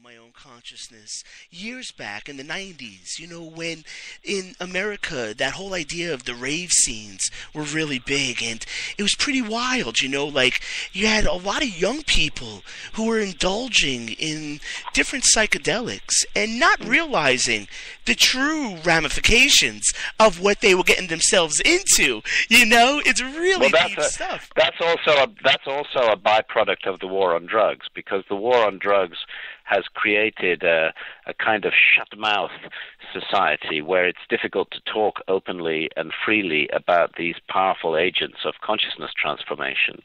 my own consciousness years back in the 90s, when in America that whole idea of the rave scenes were really big, and it was pretty wild, like you had a lot of young people who were indulging in different psychedelics and not realizing the true ramifications of what they were getting themselves into. It's really deep stuff. That's also a byproduct of the war on drugs, because the war on drugs has created a kind of shut-mouth society where it's difficult to talk openly and freely about these powerful agents of consciousness transformation.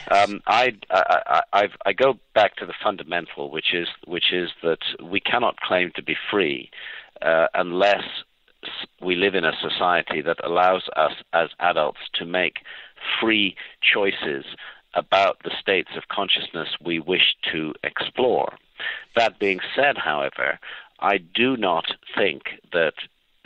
Yes. I go back to the fundamental, which is that we cannot claim to be free unless we live in a society that allows us as adults to make free choices about the states of consciousness we wish to explore. That being said, however, I do not think that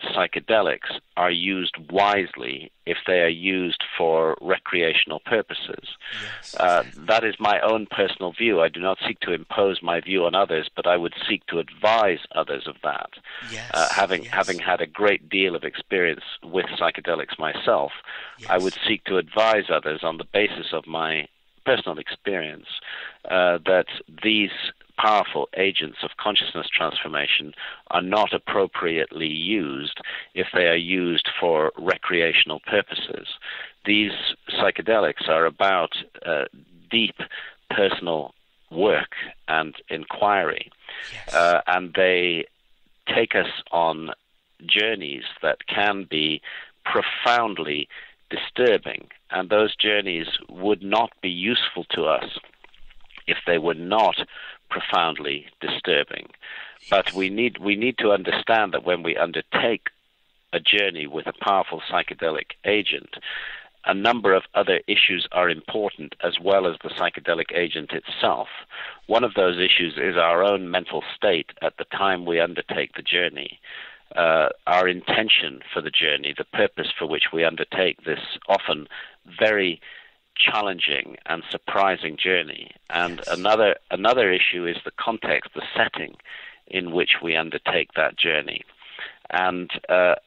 psychedelics are used wisely if they are used for recreational purposes. Yes, exactly. That is my own personal view. I do not seek to impose my view on others, but I would seek to advise others of that. Yes, Having had a great deal of experience with psychedelics myself, yes. I would seek to advise others on the basis of my personal experience that these powerful agents of consciousness transformation are not appropriately used if they are used for recreational purposes. These psychedelics are about deep personal work and inquiry, Yes. and they take us on journeys that can be profoundly disturbing, and those journeys would not be useful to us if they were not profoundly disturbing. But we need to understand that when we undertake a journey with a powerful psychedelic agent, a number of other issues are important as well as the psychedelic agent itself. One of those issues is our own mental state at the time we undertake the journey. Our intention for the journey, the purpose for which we undertake this often very challenging and surprising journey. And Yes. another issue is the context, the setting in which we undertake that journey. And a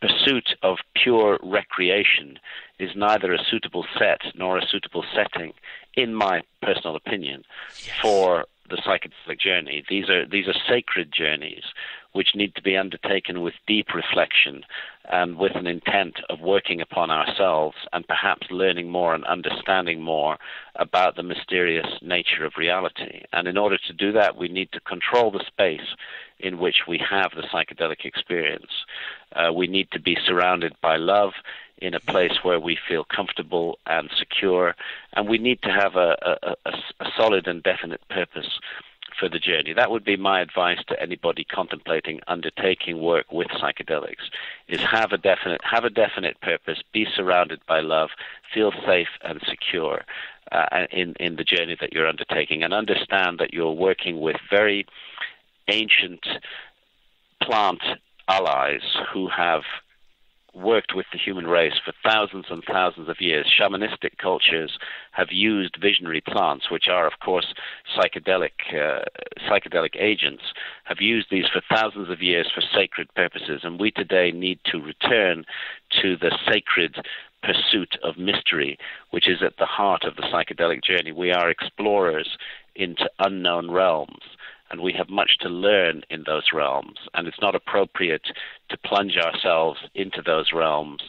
pursuit of pure recreation is neither a suitable set nor a suitable setting, in my personal opinion, Yes. for the psychedelic journey. These are sacred journeys which need to be undertaken with deep reflection and with an intent of working upon ourselves and perhaps learning more and understanding more about the mysterious nature of reality. And in order to do that, we need to control the space in which we have the psychedelic experience. We need to be surrounded by love in a place where we feel comfortable and secure, and we need to have a solid and definite purpose for the journey. That would be my advice to anybody contemplating undertaking work with psychedelics: is have a definite purpose, be surrounded by love, feel safe and secure in the journey that you're undertaking, and understand that you're working with very ancient plant allies who have worked with the human race for thousands and thousands of years. Shamanistic cultures have used visionary plants, which are, of course, psychedelic agents, have used these for thousands of years for sacred purposes, and we today need to return to the sacred pursuit of mystery, which is at the heart of the psychedelic journey. We are explorers into unknown realms, and we have much to learn in those realms, and it's not appropriate to plunge ourselves into those realms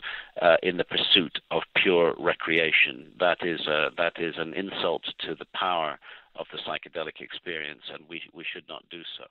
in the pursuit of pure recreation. That is an insult to the power of the psychedelic experience, and we should not do so.